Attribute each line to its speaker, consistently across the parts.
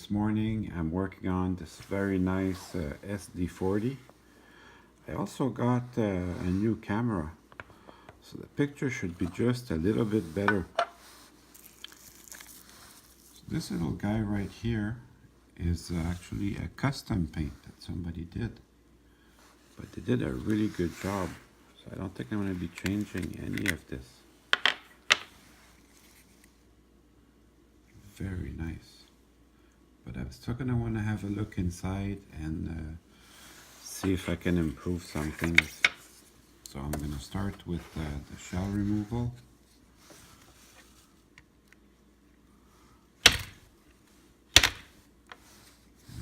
Speaker 1: this morning I'm working on this very nice SD40. I also got a new camera, so the picture should be just a little bit better. So this little guy right here is actually a custom paint that somebody did, but they did a really good job, so I don't think I'm going to be changing any of this. Very nice. But I'm still going to want to have a look inside and see if I can improve some things. So I'm going to start with the shell removal. And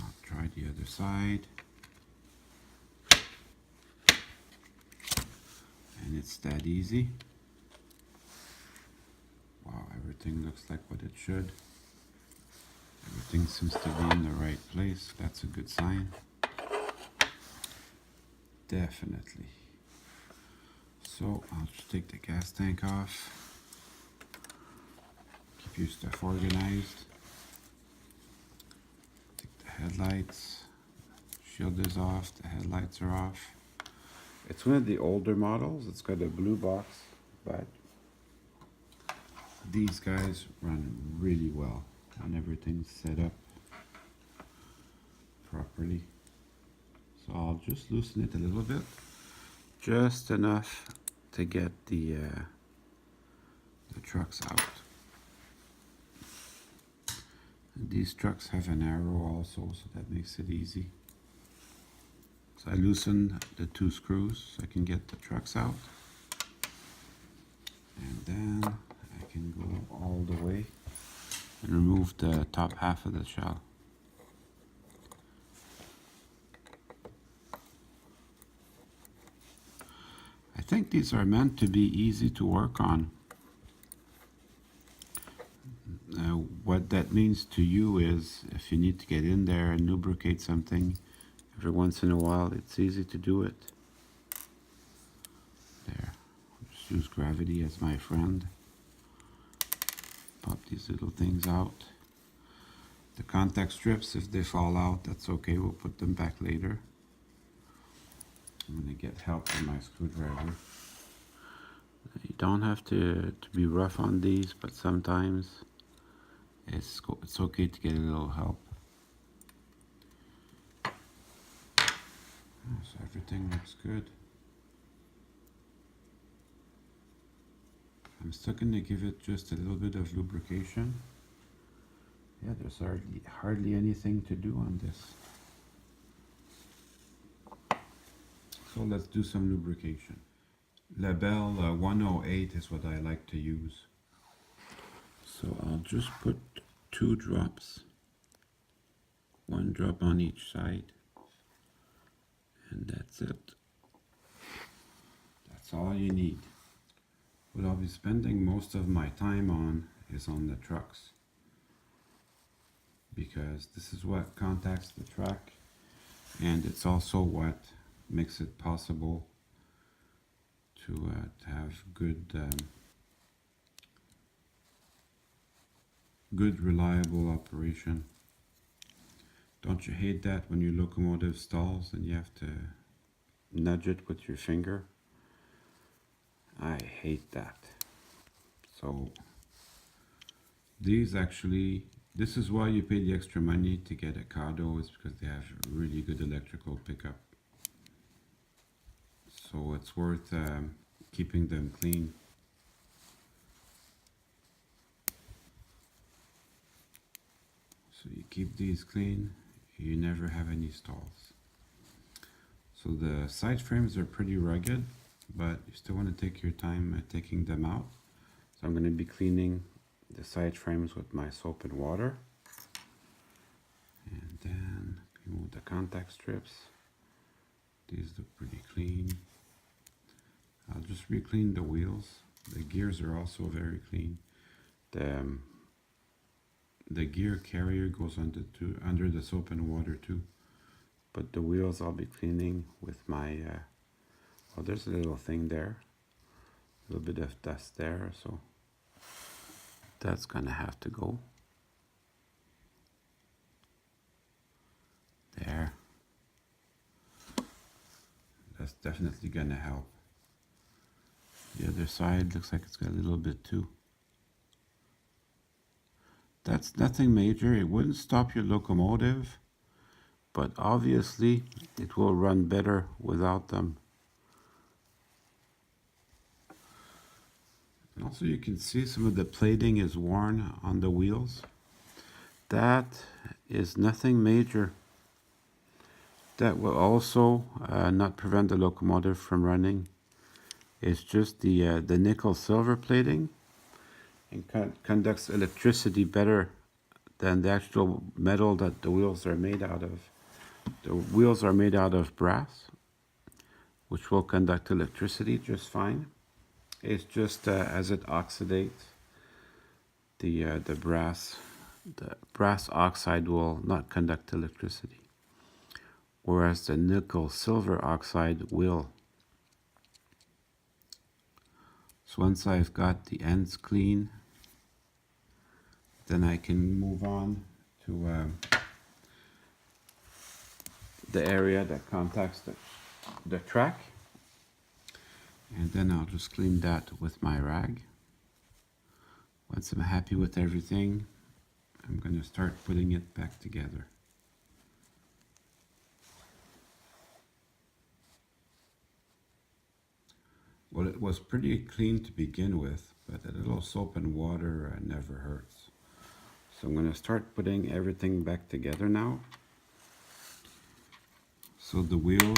Speaker 1: I'll try the other side. And it's that easy. Wow, everything looks like what it should. Everything seems to be in the right place. That's a good sign. Definitely. So I'll just take the gas tank off. Keep your stuff organized. Take the headlights. Shield is off. The headlights are off. It's one of the older models. It's got a blue box, but these guys run really well and everything's set up properly. So I'll just loosen it a little bit, just enough to get the trucks out. And these trucks have an arrow also, so that makes it easy. So I loosen the two screws so I can get the trucks out. And then I can go all the way and remove the top half of the shell. I think these are meant to be easy to work on. What that means to you is if you need to get in there and lubricate something every once in a while, it's easy to do it. There, I'll just use gravity as my friend. Pop these little things out. The contact strips, if they fall out, that's okay, we'll put them back later. I'm going to get help from my screwdriver. You don't have to be rough on these, but sometimes it's okay to get a little help. So everything looks good. I'm still going to give it just a little bit of lubrication. Yeah, there's hardly anything to do on this. So let's do some lubrication. Label 108 is what I like to use. So I'll just put 2 drops. 1 drop on each side. And that's it. That's all you need. What I'll be spending most of my time on is on the trucks, because this is what contacts the track, and it's also what makes it possible to have good reliable operation. Don't you hate that when your locomotive stalls and you have to nudge it with your finger? I hate that. So these actually, this is why you pay the extra money to get a Kato, is because they have really good electrical pickup. So it's worth keeping them clean. So you keep these clean, you never have any stalls. So the side frames are pretty rugged, but you still want to take your time taking them out. So I'm going to be cleaning the side frames with my soap and water. And then remove the contact strips. These look pretty clean. I'll just re-clean the wheels. The gears are also very clean. The gear carrier goes under the soap and water too. But the wheels I'll be cleaning with my, oh, there's a little thing there. A little bit of dust there, so that's gonna have to go. That's definitely gonna help. The other side looks like it's got a little bit too. That's nothing major. It wouldn't stop your locomotive, but obviously it will run better without them. And also you can see some of the plating is worn on the wheels. That is nothing major. That will also not prevent the locomotive from running. It's just the nickel silver plating and conducts electricity better than the actual metal that the wheels are made out of. The wheels are made out of brass, which will conduct electricity just fine. It's just as it oxidates, the brass oxide will not conduct electricity, whereas the nickel silver oxide will. So once I've got the ends clean, then I can move on to the area that contacts the track, and then I'll just clean that with my rag. Once I'm happy with everything, I'm going to start putting it back together. Well, it was pretty clean to begin with, but a little soap and water never hurts. So I'm going to start putting everything back together now. So the wheels,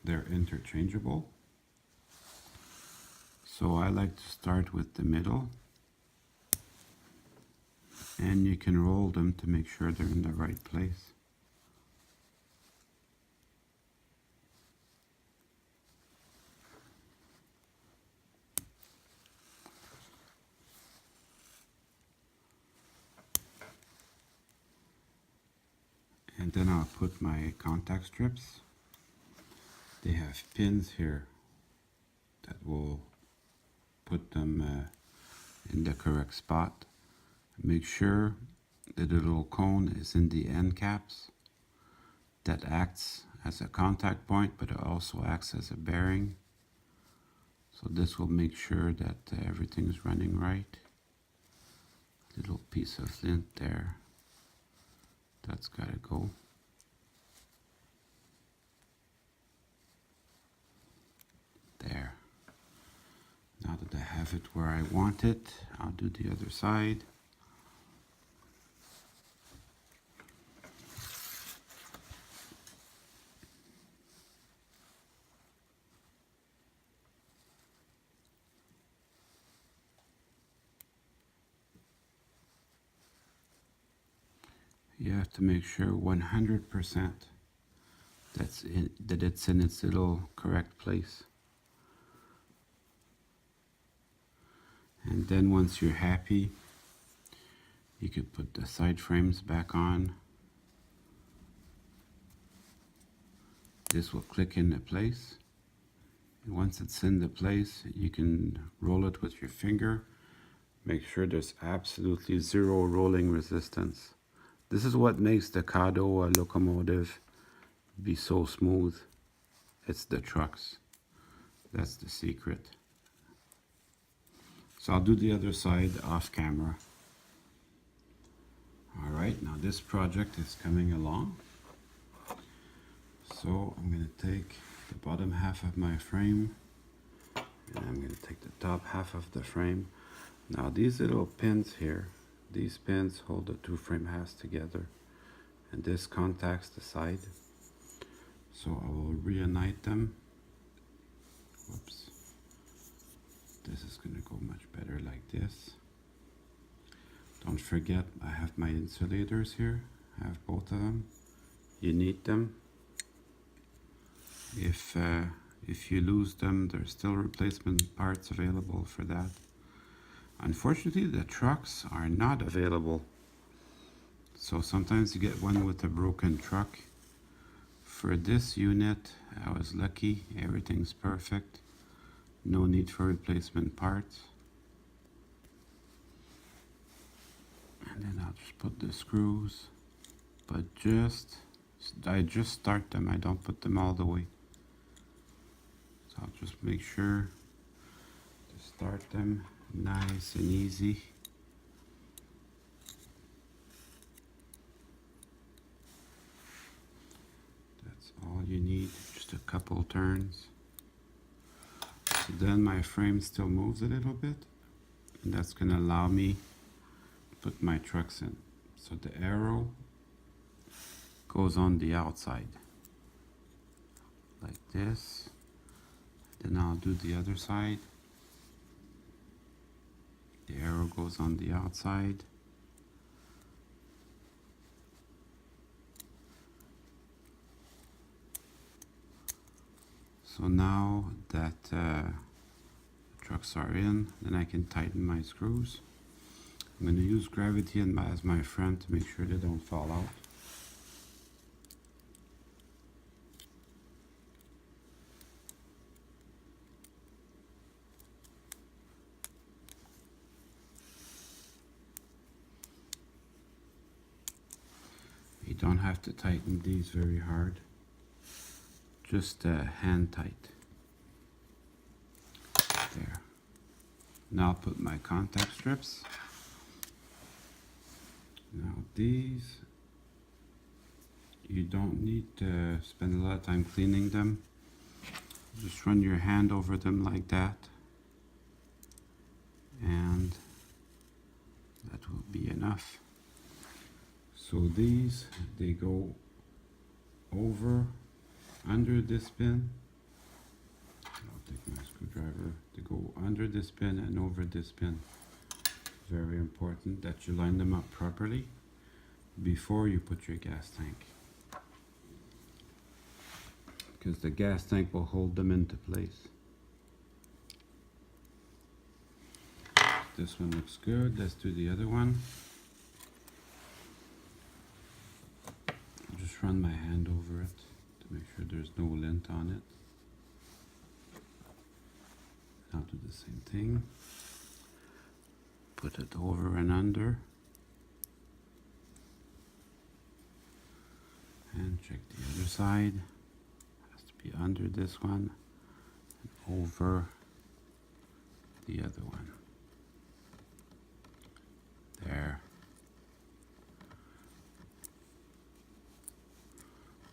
Speaker 1: they're interchangeable. So I like to start with the middle, and you can roll them to make sure they're in the right place. And then I'll put my contact strips. They have pins here that will put them in the correct spot. Make sure that the little cone is in the end caps. That acts as a contact point, but it also acts as a bearing. So this will make sure that everything's running right. Little piece of lint there. That's gotta go. There. Now that I have it where I want it, I'll do the other side. You have to make sure 100% that it's in its little correct place. And then once you're happy, you could put the side frames back on. This will click into place. And once it's into place, you can roll it with your finger. Make sure there's absolutely zero rolling resistance. This is what makes the Kato locomotive be so smooth. It's the trucks. That's the secret. So I'll do the other side off camera. All right, now this project is coming along. So I'm going to take the bottom half of my frame, and I'm going to take the top half of the frame. Now these little pins here, these pins hold the two frame halves together, and this contacts the side. So I will reunite them. Whoops. This is going to go much better like this. Don't forget, I have my insulators here. I have both of them. You need them. If you lose them, there's still replacement parts available for that. Unfortunately, the trucks are not available. So sometimes you get one with a broken truck. For this unit, I was lucky. Everything's perfect. No need for replacement parts. And then I'll just put the screws, but I just start them. I don't put them all the way. So I'll just make sure to start them nice and easy. That's all you need, just a couple turns. So then my frame still moves a little bit, and that's going to allow me to put my trucks in. So the arrow goes on the outside like this. Then I'll do the other side. The arrow goes on the outside. So now that the trucks are in, then I can tighten my screws. I'm going to use gravity as my friend to make sure they don't fall out. You don't have to tighten these very hard, just hand tight. There. Now I'll put my contact strips. Now these, you don't need to spend a lot of time cleaning them. Just run your hand over them like that, and that will be enough. So these, they go over, under this pin. I'll take my screwdriver. They go under this pin and over this pin. Very important that you line them up properly before you put your gas tank, because the gas tank will hold them into place. This one looks good. Let's do the other one. Just run my hand over it to make sure there's no lint on it. I'll do the same thing. Put it over and under. And check the other side. Has to be under this one and over the other one. There.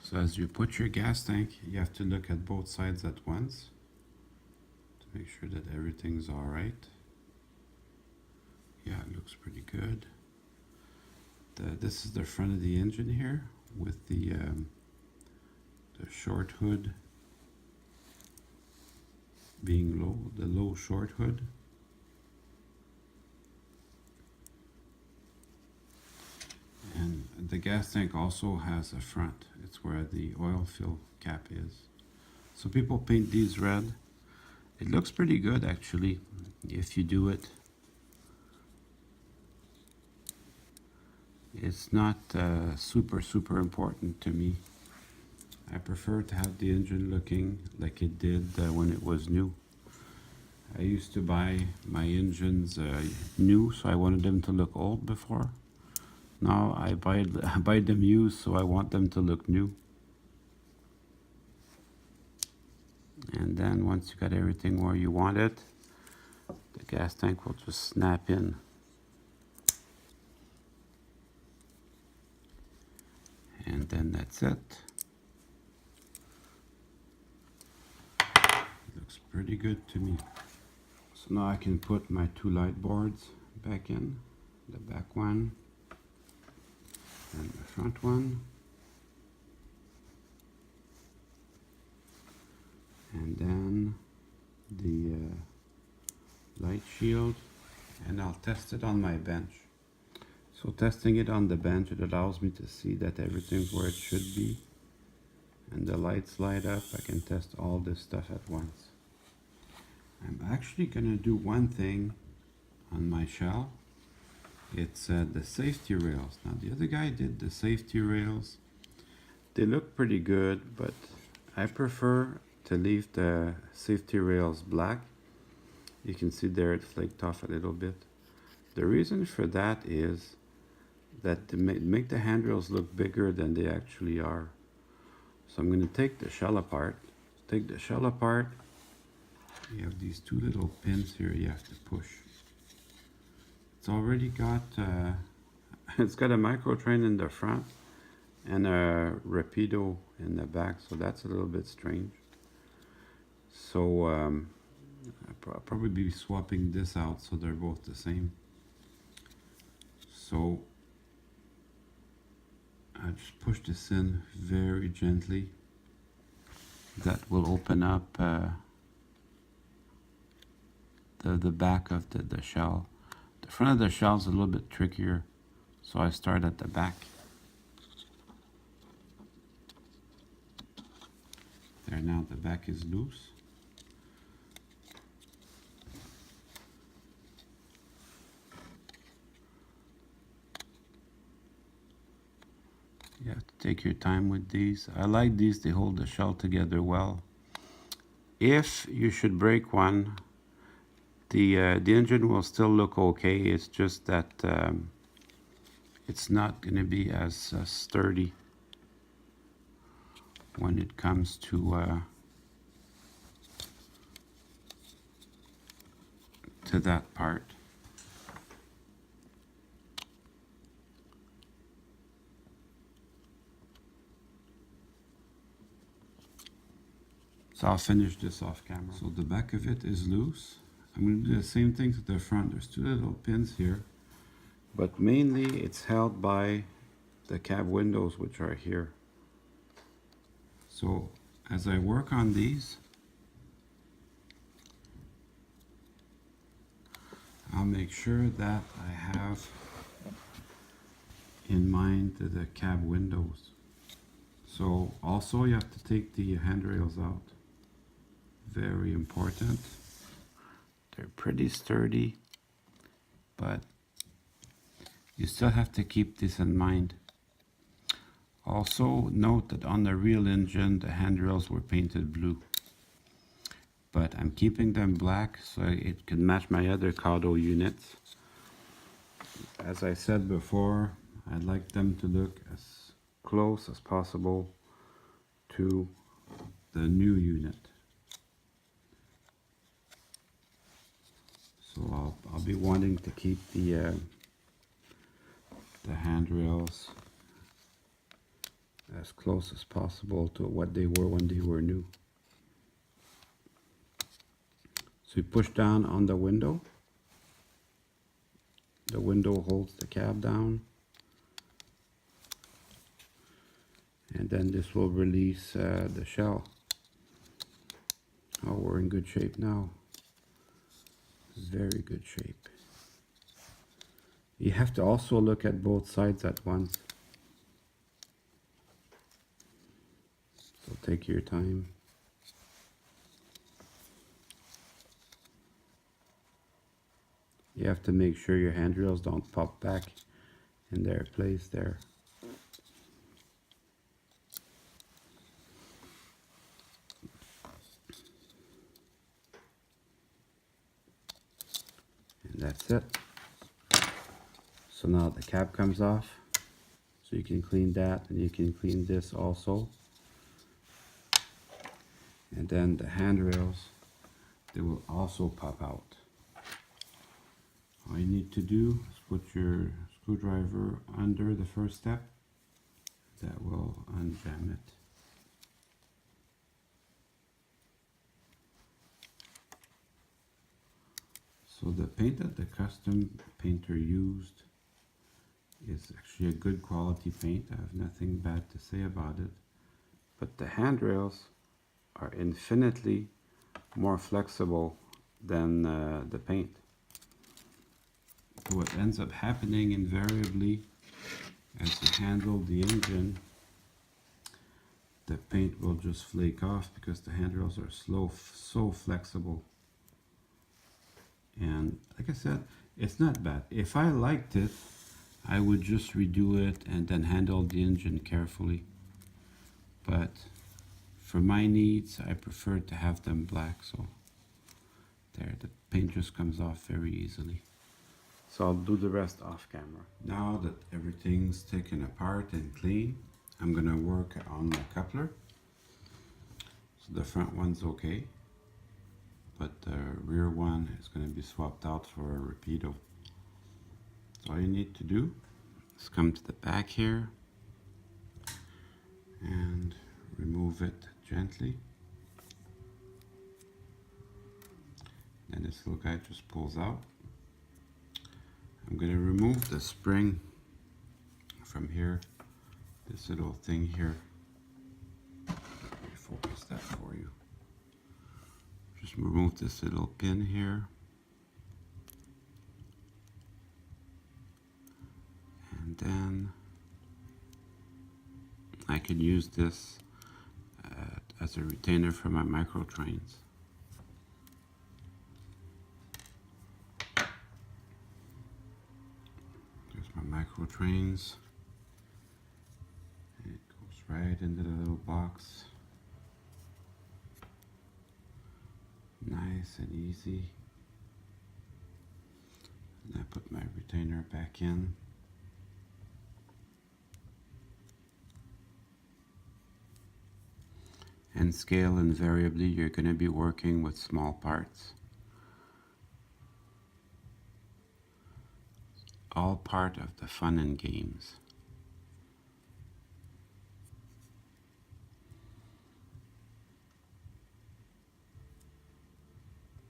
Speaker 1: So as you put your gas tank, you have to look at both sides at once to make sure that everything's all right. Yeah, it looks pretty good. This is the front of the engine here with the short hood being low, the low short hood. And the gas tank also has a front. It's where the oil fill cap is. So people paint these red. It looks pretty good actually if you do it. It's not super important to me. I prefer to have the engine looking like it did when it was new. I used to buy my engines new, so I wanted them to look old before. Now I buy them used, so I want them to look new. And then once you got everything where you want it, the gas tank will just snap in. And then that's it. Looks pretty good to me. So now I can put my two light boards back in, the back one and the front one, and then the light shield, and I'll test it on my bench. So testing it on the bench, it allows me to see that everything's where it should be, and the lights light up. I can test all this stuff at once. I'm actually gonna do one thing on my shell. It's the safety rails. Now the other guy did the safety rails. They look pretty good, but I prefer to leave the safety rails black. You can see there it flaked off a little bit. The reason for that is that to make the handrails look bigger than they actually are. So I'm going to take the shell apart. Take the shell apart, You have these two little pins here you have to push. It's already got it's got a micro train in the front and a rapido in the back, so that's a little bit strange. So I'll probably be swapping this out so they're both the same. So I just push this in very gently. That will open up the back of the shell. The front of the shell is a little bit trickier, so I start at the back. There, now the back is loose. You have to take your time with these. I like these, they hold the shell together well. If you should break one, the engine will still look okay. It's just that it's not going to be as sturdy when it comes to that part. So I'll finish this off camera. So the back of it is loose. I'm going to do the same thing to the front. There's two little pins here, but mainly it's held by the cab windows, which are here. So as I work on these, I'll make sure that I have in mind the cab windows. So also you have to take the handrails out. Very important. They're pretty sturdy, but you still have to keep this in mind. Also note that on the real engine the handrails were painted blue, but I'm keeping them black so it can match my other Kato units. As I said before, I'd like them to look as close as possible to the new unit. So I'll be wanting to keep the handrails as close as possible to what they were when they were new. So you push down on the window. The window holds the cab down. And then this will release the shell. Oh, we're in good shape now. Very good shape. You have to also look at both sides at once. So take your time. You have to make sure your handrails don't pop back in their place there. And that's it. So now the cap comes off. So you can clean that, and you can clean this also. And then the handrails, they will also pop out. All you need to do is put your screwdriver under the first step. That will unjam it. So the paint that the custom painter used is actually a good quality paint. I have nothing bad to say about it. But the handrails are infinitely more flexible than the paint. What ends up happening invariably as you handle the engine, the paint will just flake off because the handrails are so flexible. And like I said, it's not bad. If I liked it, I would just redo it and then handle the engine carefully. But for my needs, I prefer to have them black. So there, the paint just comes off very easily. So I'll do the rest off camera. Now that everything's taken apart and clean, I'm gonna work on my coupler. So the front one's okay. but the rear one is going to be swapped out for a Rapido. So all you need to do is come to the back here and remove it gently. Then this little guy just pulls out. I'm going to remove the spring from here, this little thing here. Let me focus that for you. Just remove this little pin here. And then I can use this as a retainer for my micro trains. There's my micro trains. And it goes right into the little box. Nice and easy. And I put my retainer back in. And scale invariably, you're going to be working with small parts. All part of the fun and games.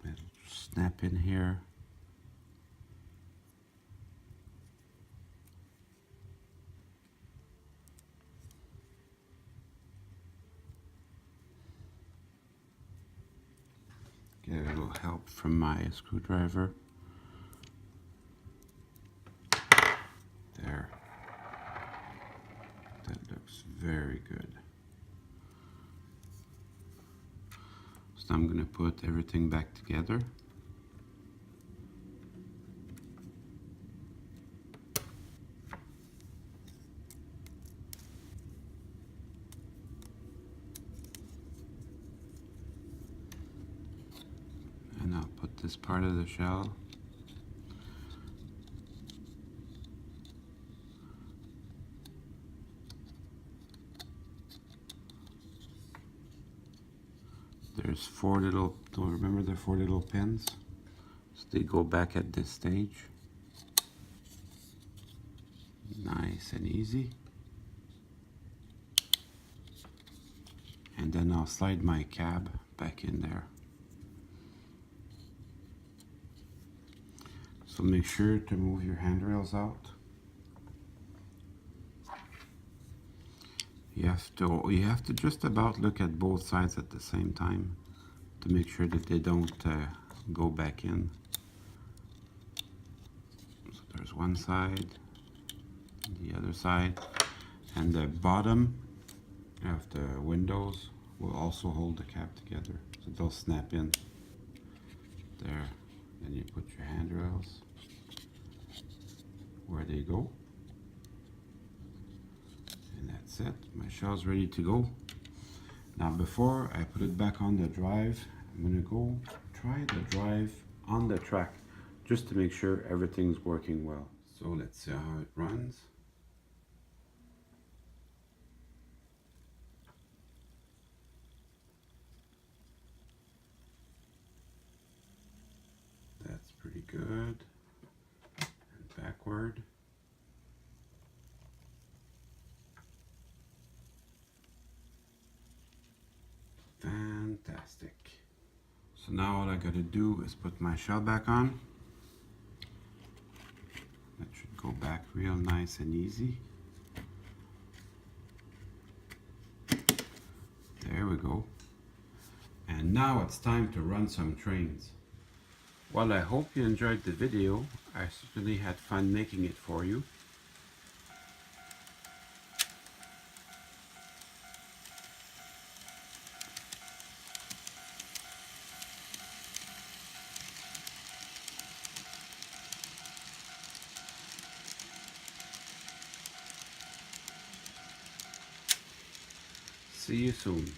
Speaker 1: It'll snap in here. Get a little help from my screwdriver. There. That looks very good. So I'm going to put everything back together. And I'll put this part of the shell. There's four little, don't remember the four little pins? So they go back at this stage. Nice and easy. And then I'll slide my cab back in there. So make sure to move your handrails out. You have to just about look at both sides at the same time to make sure that they don't go back in. So there's one side, the other side, and the bottom of the windows will also hold the cab together, so they'll snap in there. Then you put your handrails where they go. And that's it. My shell's ready to go. Now before I put it back on the drive, I'm going to go try the drive on the track just to make sure everything's working well. So let's see how it runs. That's pretty good. And backward. Fantastic. So now all I gotta do is put my shell back on. That should go back real nice and easy. There we go. And now it's time to run some trains. Well, I hope you enjoyed the video. I certainly had fun making it for you. See you soon.